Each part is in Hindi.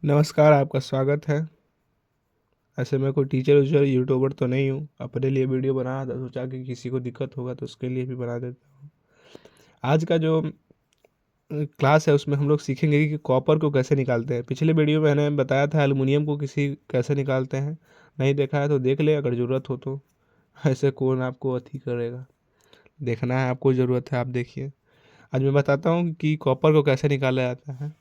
नमस्कार, आपका स्वागत है। ऐसे मैं कोई टीचर उचर यूट्यूबर तो नहीं हूँ। अपने लिए वीडियो बना रहा था, सोचा कि किसी को दिक्कत होगा तो उसके लिए भी बना देता हूँ। आज का जो क्लास है उसमें हम लोग सीखेंगे कि कॉपर को कैसे निकालते हैं। पिछले वीडियो में मैंने बताया था एल्युमिनियम को किसी कैसे निकालते हैं। नहीं देखा है तो देख ले अगर ज़रूरत हो तो। ऐसे कौन आपको अथी करेगा। देखना है आपको, ज़रूरत है आप देखिए। आज मैं बताता हूँ कि कॉपर को कैसे निकाला जाता है।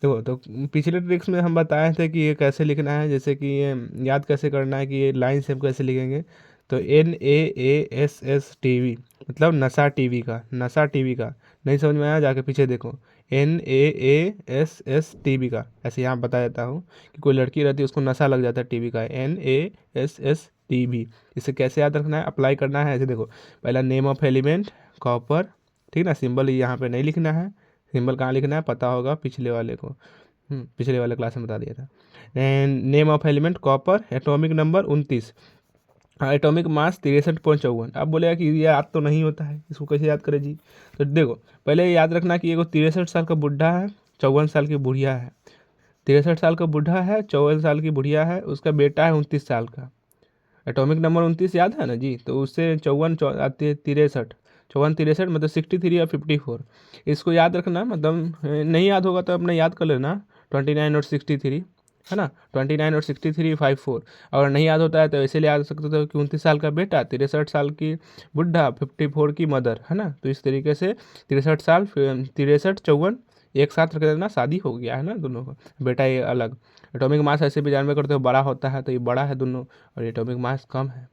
देखो तो पिछले ट्रिक्स में हम बताए थे कि ये कैसे लिखना है, जैसे कि ये याद कैसे करना है कि ये लाइन से हम कैसे लिखेंगे। तो NAASSTV मतलब नशा टीवी का, नशा टीवी का। नहीं समझ में आया जाके पीछे देखो। NAASSTV का ऐसे यहाँ बता देता हूँ कि कोई लड़की रहती है उसको नशा लग जाता है टीवी का। NASSTV। इसे कैसे याद रखना है, अप्लाई करना है। ऐसे देखो, पहला नेम ऑफ एलिमेंट कॉपर, ठीक ना। सिंबल यहाँ पे नहीं लिखना है। सिंबल कहाँ लिखना है पता होगा पिछले वाले को। पिछले वाले क्लास में बता दिया था। Name of element copper, atomic number 29, atomic mass 63.54। अब बोलेगा कि ये याद तो नहीं होता है, इसको कैसे याद करें जी। तो देखो, पहले याद रखना कि एगो 63 साल का बुढ़ा है, 54 साल की बुढ़िया है। 63 साल का बुढ़ा है, 54 साल की बुढ़िया है, उसका बेटा है 29 साल का। एटॉमिक नंबर 29 याद है ना जी। तो उससे 53, 54 63 मतलब 63 और 54। इसको याद रखना, मतलब नहीं याद होगा तो अपने याद कर लेना। 29 और 63 है ना। 29 और 63 54। अगर नहीं याद होता है तो इसीलिए याद सकते हो कि 29 साल का बेटा, 63 साल की बुढ़ा, 54 की मदर, है ना। तो इस तरीके से 63 साल 63 54 एक साथ रख देना, शादी हो गया है ना दोनों का। बेटा ये अलग। एटॉमिक मास ऐसे भी जानवे करते हो बड़ा होता है, तो ये बड़ा है दोनों, और एटॉमिक मास कम है।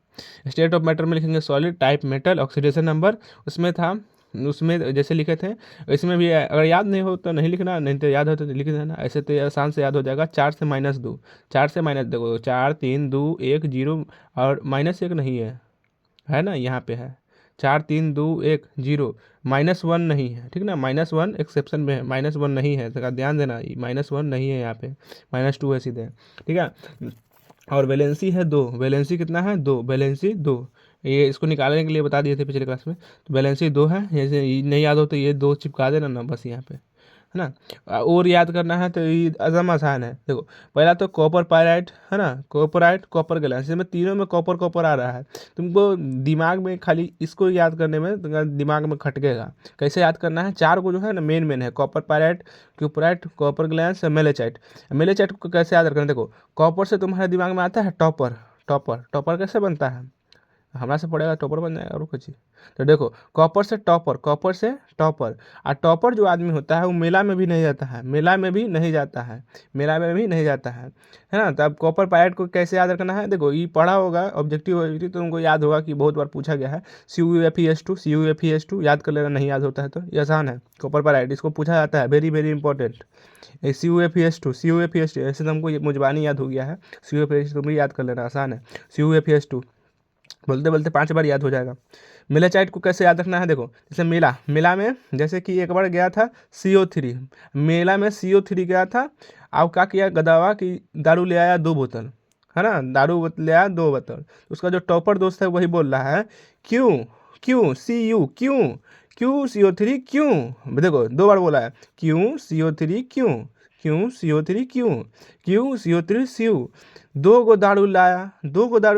स्टेट ऑफ मैटर में लिखेंगे solid, type metal, oxidation number उसमें था, उसमें जैसे लिखे थे। इसमें भी अगर याद नहीं हो तो नहीं लिखना, नहीं तो याद हो तो लिख देना। ऐसे तो आसान से याद हो जाएगा। 4 से -2, 4 से देखो 4 3 2 1 0, और -1 नहीं है ना, यहाँ पे है 4 3 2 1 0। -1 नहीं है, ठीक ना। -1 एक्सेप्शन में है, -1 नहीं है, तो ध्यान देना, -1 नहीं है यहाँ पे, -2 है सीधे, ठीक है। और वैलेंसी है 2, वैलेंसी कितना है 2, वैलेंसी 2। ये इसको निकालने के लिए बता दिए थे पिछले क्लास में। तो वैलेंसी 2 है, जैसे नहीं याद हो तो ये 2 चिपका देना ना बस यहाँ पे, है ना। और याद करना है तो ये एकदम आसान है। देखो, पहला तो कॉपर पायराइट है ना, कॉपराइट कॉपर गैलेंस, इसमें तीनों में कॉपर कॉपर आ रहा है। तुमको दिमाग में खाली इसको याद करने में तुम्हारा दिमाग में खटकेगा। कैसे याद करना है, चार को जो है ना मेन मेन है, copper pyrite, cuprite, copper glance, malachite. Malachite को कैसे याद रखना है, देखो कॉपर से तुम्हारे दिमाग में आता है टॉपर। टॉपर टॉपर कैसे बनता है, हमरा से पड़ेगा टॉपर बन जाएगा, रुको जी। तो देखो, कॉपर से टॉपर, कॉपर से टॉपर। और टॉपर जो आदमी होता है वो मेला में भी नहीं जाता है, मेला में भी नहीं जाता है, मेला में भी नहीं जाता है ना। तो अब कॉपर पायरेट को कैसे याद रखना है, देखो ये पढ़ा होगा ऑब्जेक्टिव ऑब्जेक्टिव, तो तुमको याद होगा कि बहुत बार पूछा गया है। CuFeS2, CuFeS2 याद कर लेना, नहीं याद होता है तो ये आसान है। कॉपर पायरेट इसको पूछा जाता है, very very important. CuFeS2, CuFeS2 ऐसे तो हमको ये मुजबानी याद हो गया है। CuFeS2 तुम भी याद कर लेना, आसान है। CuFeS2 बोलते बोलते 5 बार याद हो जाएगा। मेलाचाइट को कैसे याद रखना है, देखो जैसे मेला, मेला में जैसे कि एक बार गया था CO3, मेला में CO3 गया था। अब क्या किया गदावा कि दारू ले आया 2 बोतल, है ना, ले आया 2 बोतल। उसका जो टॉपर दोस्त है वही बोल रहा है क्यों, क्यों CU क्यों, क्यों CO3 क्यों। देखो 2 बार बोला है, क्यों CO3 क्यों, क्यों CO3 क्यों, क्यों CO3 CU। 2 गो दारू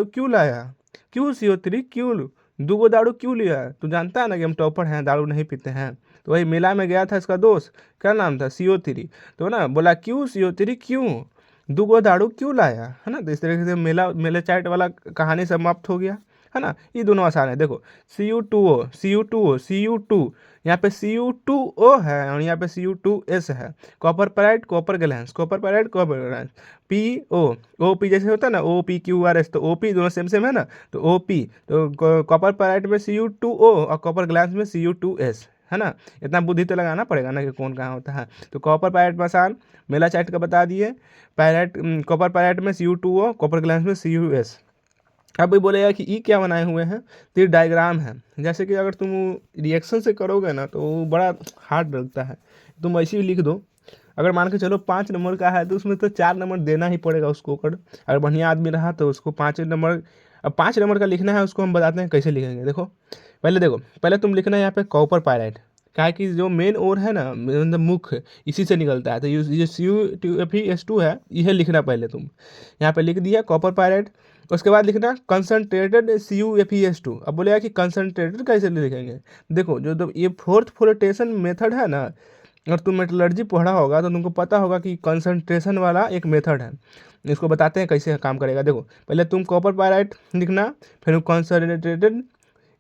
क्यों लाया, क्यों CO3 क्यों, 2 गो दारू क्यों लिया है। तू जानता है ना कि हम टॉपर हैं, दारू नहीं पीते हैं। तो वही मेला में गया था इसका दोस्त, क्या नाम था CO3। तो ना बोला क्यों CO3 क्यों, 2 गो दारू क्यों लाया, है ना। तो इस तरीके से मेले चाइट वाला कहानी समाप्त हो गया, है ना। ये दोनों आसान है। देखो CU2O, यहाँ पे CU2O है और यहाँ पे CU2S है। Copper pyrite copper glance, copper pyrite copper glance. PO जैसे होता है ना, OPQRS, तो OP दोनों सेम सेम है ना। तो OP, तो कॉपर पैराइट में CU2O और कॉपर ग्लास में CU2S, है ना। इतना बुद्धि तो लगाना पड़ेगा ना कि कौन कहाँ होता है। तो कॉपर पैराइट में आसान, मेला चाइट का बता दिए। पैराइट, कॉपर पैराइट में CU2O, कॉपर ग्लास में CUS। अब भी बोलेगा कि ई क्या बनाए हुए हैं, तो ये डायग्राम है। जैसे कि अगर तुम रिएक्शन से करोगे ना तो वो बड़ा हार्ड लगता है, तुम ऐसे ही लिख दो। अगर मान के चलो 5 नंबर का है तो उसमें तो 4 नंबर देना ही पड़ेगा उसको। अगर बढ़िया आदमी रहा तो उसको 5 नंबर। अब 5 नंबर का लिखना है उसको हम बताते हैं कैसे लिखेंगे। देखो, पहले तुम लिखना है यहाँ पे कॉपर पायराइट, क्या है कि जो मेन ओर है ना, मतलब मुख्य, इसी से निकलता है। तो ये CuFeS2 है, यह लिखना पहले तुम यहाँ पे लिख दिया कॉपर पायराइड। उसके बाद लिखना कंसनट्रेटेड CuFeS2। अब बोलेगा कि कंसनट्रेटेड कैसे लिखेंगे। देखो जो ये फोर्थ फ्लोटेशन मेथड है ना, अगर तुम मेटलर्जी पढ़ा होगा तो तुमको पता होगा कि कंसंट्रेशन वाला एक मेथड है। इसको बताते हैं कैसे काम करेगा। देखो पहले तुम कॉपर पायराइट लिखना, फिर कंसनट्रेटेड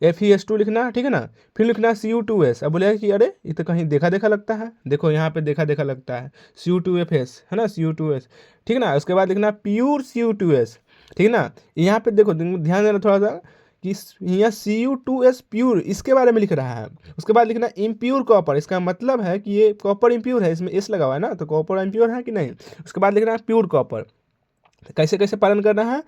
FeS2 लिखना, ठीक है ना, फिर लिखना Cu2S। अब बोलेगा कि अरे ये तो कहीं देखा देखा लगता है, देखो यहाँ पे देखा देखा लगता है Cu2FS है ना, Cu2S, ठीक है ना। उसके बाद लिखना प्योर Cu2S, ठीक है ना। यहाँ पे देखो ध्यान देना थोड़ा सा कि यहाँ Cu2S प्योर इसके बारे में लिख रहा है। उसके बाद लिखना इम्प्योर कॉपर, इसका मतलब है कि ये कॉपर इम्प्योर है, इसमें एस लगा हुआ है ना, तो कॉपर इम्प्योर है कि नहीं। उसके बाद लिखना है प्योर कॉपर। कैसे कैसे पालन करना है,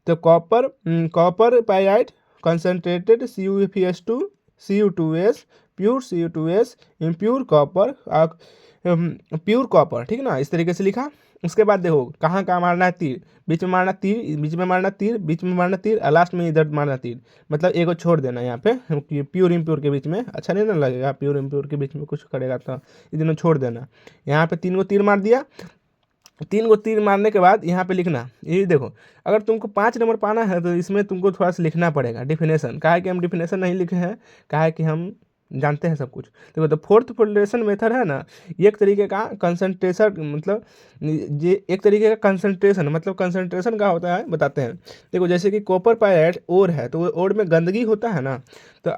तो copper pyrite concentrated CuFeS2 Cu2S pure Cu2S impure copper pure copper, ठीक है ना, इस तरीके से लिखा। उसके बाद देखो कहाँ कहाँ मारना है तीर, बीच में मारना तीर, बीच में मारना तीर, बीच में मारना तीर, और लास्ट में इधर मारना तीर। मतलब एक को छोड़ देना यहाँ पे, प्योर इम्प्योर के बीच में अच्छा नहीं ना लगेगा, प्योर इम्प्योर के बीच में कुछ करेगा तो ये दोनों छोड़ देना। यहाँ पे 3 को तीर मार दिया। 3 को तीर मारने के बाद यहाँ पे लिखना, ये देखो अगर तुमको 5 नंबर पाना है तो इसमें तुमको थोड़ा सा लिखना पड़ेगा डिफिनेशन। काहे कि हम डिफिनेशन नहीं लिखे हैं, काहे कि हम जानते हैं सब कुछ। देखो तो फोर्थ फ्लोटेशन मेथड है ना, ये एक तरीके का कंसंट्रेशन, मतलब ये एक तरीके का कंसंट्रेशन, मतलब कंसंट्रेशन का होता है, बताते हैं। देखो जैसे कि कॉपर पायराइड ओर है, तो ओर में गंदगी होता है ना, तो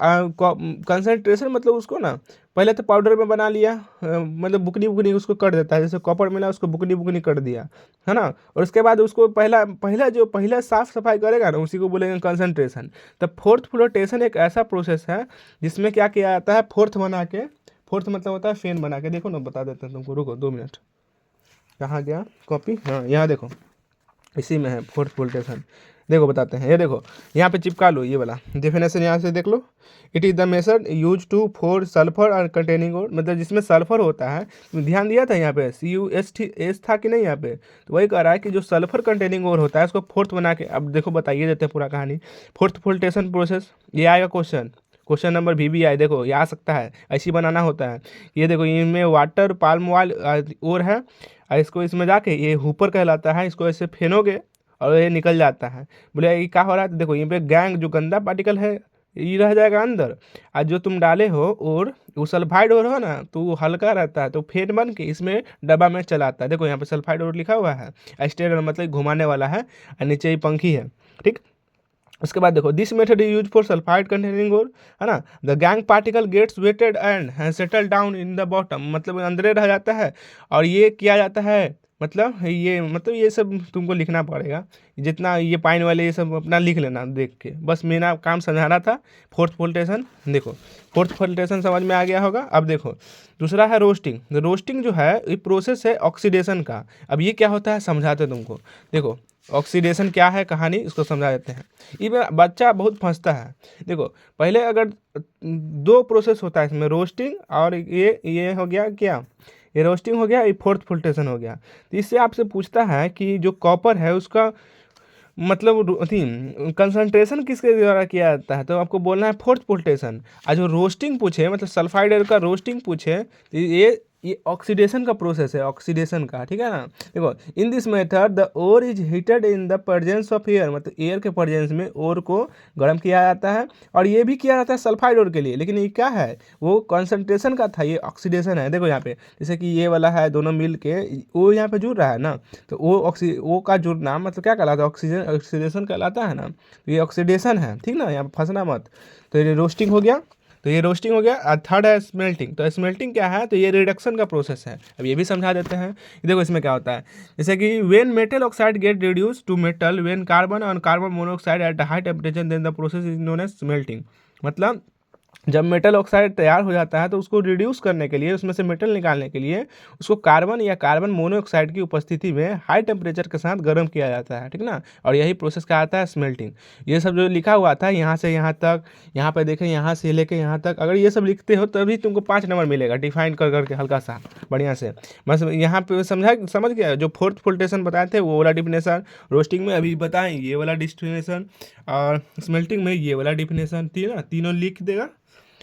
कंसंट्रेशन मतलब उसको ना पहले तो पाउडर में बना लिया, मतलब बुकनी बुकनी उसको कर देता है, जैसे कॉपर मिला उसको बुकनी बुकनी कर दिया, है ना। और उसके बाद उसको पहला साफ सफाई करेगा ना, उसी को बोलेंगे कंसंट्रेशन। तो फोर्थ फ्लोटेशन एक ऐसा प्रोसेस है जिसमें क्या किया जाता है, फोर्थ बना के, फोर्थ मतलब होता है फेन बना के। देखो ना बता देते हैं तुमको, रुको 2 मिनट, कहाँ गया कॉपी, हाँ यहाँ देखो इसी में है फोर्थ फ्लोटेशन। देखो बताते हैं, ये देखो यहाँ पे चिपका लो ये वाला डेफिनेशन, यहाँ से देख लो। It is the method use to for sulphur और कंटेनिंग ओर, मतलब जिसमें सल्फर होता है। ध्यान दिया था यहाँ पे CuS था कि नहीं यहाँ पे, तो वही कह रहा है कि जो सल्फर कंटेनिंग ओर होता है उसको फोर्थ बना के। अब देखो बताइए देते हैं पूरा कहानी, फोर्थ फ्लोटेशन प्रोसेस। ये आएगा क्वेश्चन नंबर भी आए, देखो ये आ सकता है, ऐसी बनाना होता है। ये देखो इनमें वाटर पाल्म ऑयल और है, और इसको इसमें जाके ये हुपर कहलाता है, इसको ऐसे फेनोगे और ये निकल जाता है। बोले ये क्या हो रहा है, तो देखो यहाँ पे गैंग जो गंदा पार्टिकल है ये रह जाएगा अंदर, और जो तुम डाले हो और वो सल्फाइड और हो ना, तो वो हल्का रहता है, तो फेन बन के इसमें डब्बा में चलाता है। देखो यहाँ पे सल्फाइड और लिखा हुआ है, स्टेयर मतलब घुमाने वाला है, और नीचे ही पंखी है, ठीक। उसके बाद देखो this method is use for sulphide containing ore, है ना। The gangue particle gets wetted and settle down in the bottom, मतलब अंदर रह जाता है। और ये किया जाता है, मतलब ये सब तुमको लिखना पड़ेगा, जितना ये पाइन वाले ये सब अपना लिख लेना देख के, बस मेरा काम समझाना था। फोर्थ फ्लोटेशन देखो, फोर्थ फ्लोटेशन समझ में आ गया होगा। अब देखो दूसरा है रोस्टिंग। रोस्टिंग जो है ये प्रोसेस है ऑक्सीडेशन का। अब ये क्या होता है समझाते तुमको, देखो ऑक्सीडेशन क्या है कहानी, इसको समझा देते हैं। ये बच्चा बहुत फंसता है। देखो पहले अगर 2 प्रोसेस होता है इसमें, रोस्टिंग और ये हो गया क्या, ये रोस्टिंग हो गया, ये फोर्थ फ्लोटेशन हो गया। तो इससे आपसे पूछता है कि जो कॉपर है उसका मतलब कंसंट्रेशन किसके द्वारा किया जाता है, तो आपको बोलना है फोर्थ फ्लोटेशन। और जो रोस्टिंग पूछे, मतलब सल्फाइड का रोस्टिंग पूछे, तो ये ऑक्सीडेशन का प्रोसेस है, ऑक्सीडेशन का, ठीक है ना। देखो in this method the ore is heated in the presence of air, मतलब एयर के प्रेजेंस में ओर को गर्म किया जाता है। और ये भी किया जाता है सल्फाइड ओर के लिए, लेकिन ये क्या है, वो कंसंट्रेशन का था, ये ऑक्सीडेशन है। देखो यहाँ पे जैसे कि ये वाला है, दोनों मिल के वो यहाँ पे जुड़ रहा है ना, तो वो का जुड़ना मतलब क्या कहलाता है, ऑक्सीडेशन कहलाता है ना। तो ये ऑक्सीडेशन है, ठीक ना, यहाँ पे फंसना मत। तो ये रोस्टिंग हो गया, तो ये रोस्टिंग हो गया। और थर्ड है स्मेल्टिंग। तो स्मेल्टिंग क्या है, तो ये रिडक्शन का प्रोसेस है। अब ये भी समझा देते हैं। देखो इसमें क्या होता है, जैसे कि when metal oxide get reduce to metal when carbon और carbon monoxide at high temperature then the process is known as smelting. मतलब जब मेटल ऑक्साइड तैयार हो जाता है तो उसको रिड्यूस करने के लिए, उसमें से मेटल निकालने के लिए उसको कार्बन या कार्बन मोनोऑक्साइड की उपस्थिति में हाई टेम्परेचर के साथ गर्म किया जाता है, ठीक ना। और यही प्रोसेस क्या आता है, स्मेल्टिंग। ये सब जो लिखा हुआ था यहाँ से यहाँ तक, यहाँ पे देखें यहाँ से लेके यहाँ तक, अगर ये सब लिखते हो तभी तुमको 5 नंबर मिलेगा, डिफाइन कर करके हल्का सा बढ़िया से। बस यहाँ पे समझ गया, जो फोर्थ फ्लोटेशन बताए थे वो वाला डिफिनेशन, रोस्टिंग में अभी बताएं ये वाला डिफिनेशन, और स्मेल्टिंग में ये वाला डिफिनेशन, तीनों लिख देगा।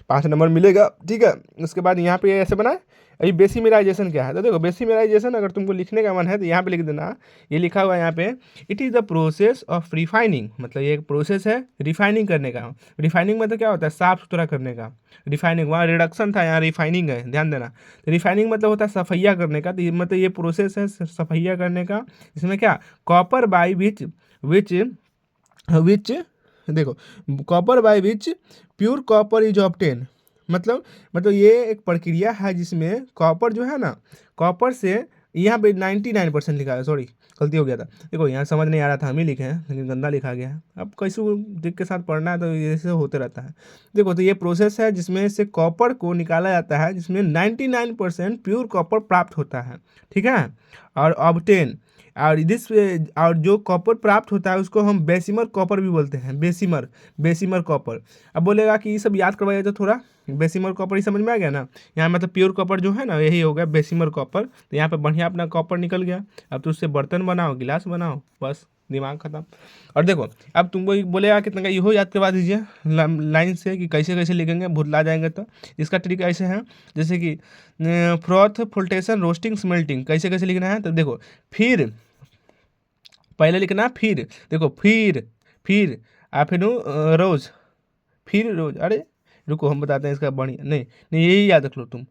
5 नंबर मिलेगा। ठीक है, उसके बाद यहाँ पे ऐसे बना है। अभी बेसिमिराइजेशन क्या है, तो देखो बेसिमिराइजेशन अगर तुमको लिखने का मन है तो यहाँ पे लिख देना, ये लिखा हुआ है यहाँ पे, it is the process of refining, मतलब ये एक प्रोसेस है रिफाइनिंग करने का। रिफाइनिंग मतलब क्या होता है, साफ सुथरा करने का। रिफाइनिंग, वहाँ रिडक्शन था, यहाँ रिफाइनिंग है, ध्यान देना। तो रिफाइनिंग मतलब होता है सफैया करने का, तो मतलब ये प्रोसेस है सफैया करने का। इसमें क्या, कॉपर बाई विच विच देखो, copper by which pure copper is obtain, मतलब ये एक प्रक्रिया है जिसमें कॉपर जो है ना, कॉपर से यहाँ पे 99% लिखा है, सॉरी गलती हो गया था। देखो यहाँ समझ नहीं आ रहा था, हम ही लिखे हैं लेकिन गंदा लिखा गया है। अब कैसे दिख के साथ पढ़ना है तो ये से होते रहता है। देखो तो ये प्रोसेस है जिसमें से कॉपर को निकाला जाता है, जिसमें 99% प्योर कॉपर प्राप्त होता है। ठीक है, और ऑब्टेन, और जो कॉपर प्राप्त होता है उसको हम बेसिमर कॉपर भी बोलते हैं, बेसिमर कॉपर। अब बोलेगा कि ये सब याद करवाइए तो थोड़ा, बेसिमर कॉपर ही समझ में आ गया ना। यहाँ मतलब प्योर कॉपर जो है ना, यही हो गया बेसिमर कॉपर। तो यहाँ पे बढ़िया अपना कॉपर निकल गया। अब तो उससे बर्तन बनाओ, गिलास बनाओ, बस दिमाग खत्म। और देखो अब तुमको बोलेगा कितना का, इहो याद करवा दीजिए लाइन से कि कैसे कैसे लिखेंगे, भुतला जाएंगे तो। इसका ट्रिक ऐसे है, जैसे कि फ्रॉथ, फोल्टेशन, रोस्टिंग, स्मेल्टिंग, कैसे कैसे लिखना है। तो देखो, फिर पहले लिखना, फिर देखो, फिर फिर रोज, फिर रोज, अरे रुको हम बताते हैं इसका बढ़िया, नहीं नहीं यही याद रख लो तुम।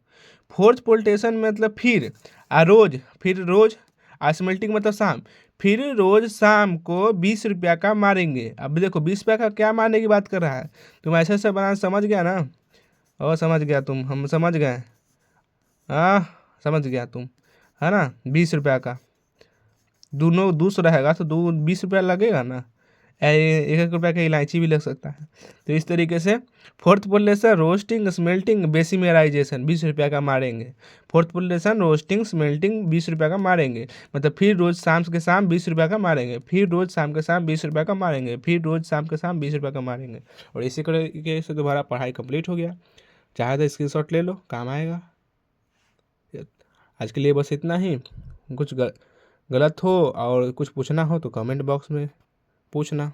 फोर्थ पोल्टेशन मतलब फिर, रोज, फिर रोज, स्मेल्टिंग मतलब शाम, फिर रोज शाम को 20 रुपया का मारेंगे। अब देखो 20 रुपया का क्या मारने की बात कर रहा है, तुम ऐसे ऐसे बना, समझ गया ना। और समझ गया तुम, हम समझ गए। हाँ समझ गया तुम, है ना। 20 रुपया का दोनों दूसरा रहेगा तो 20 रुपया लगेगा ना। 1 1 रुपया का इलायची भी लग सकता है। तो इस तरीके से फोर्थ पोलेशन, रोस्टिंग, स्मेल्टिंग, बेसिमराइजेशन 20 रुपया का मारेंगे। फोर्थ पोलेशन, रोस्टिंग, स्मेल्टिंग 20 रुपया का मारेंगे, मतलब फिर रोज शाम के शाम 20 रुपया का मारेंगे, फिर रोज शाम के शाम 20 रुपया का मारेंगे, फिर रोज शाम के शाम 20 रुपया का मारेंगे। और इसी तरीके से तुम्हारा पढ़ाई कंप्लीट हो गया। चाहे तो स्क्रीनशॉट ले लो, काम आएगा। आज के लिए बस इतना ही। कुछ गलत हो और कुछ पूछना हो तो कमेंट बॉक्स में पूछना।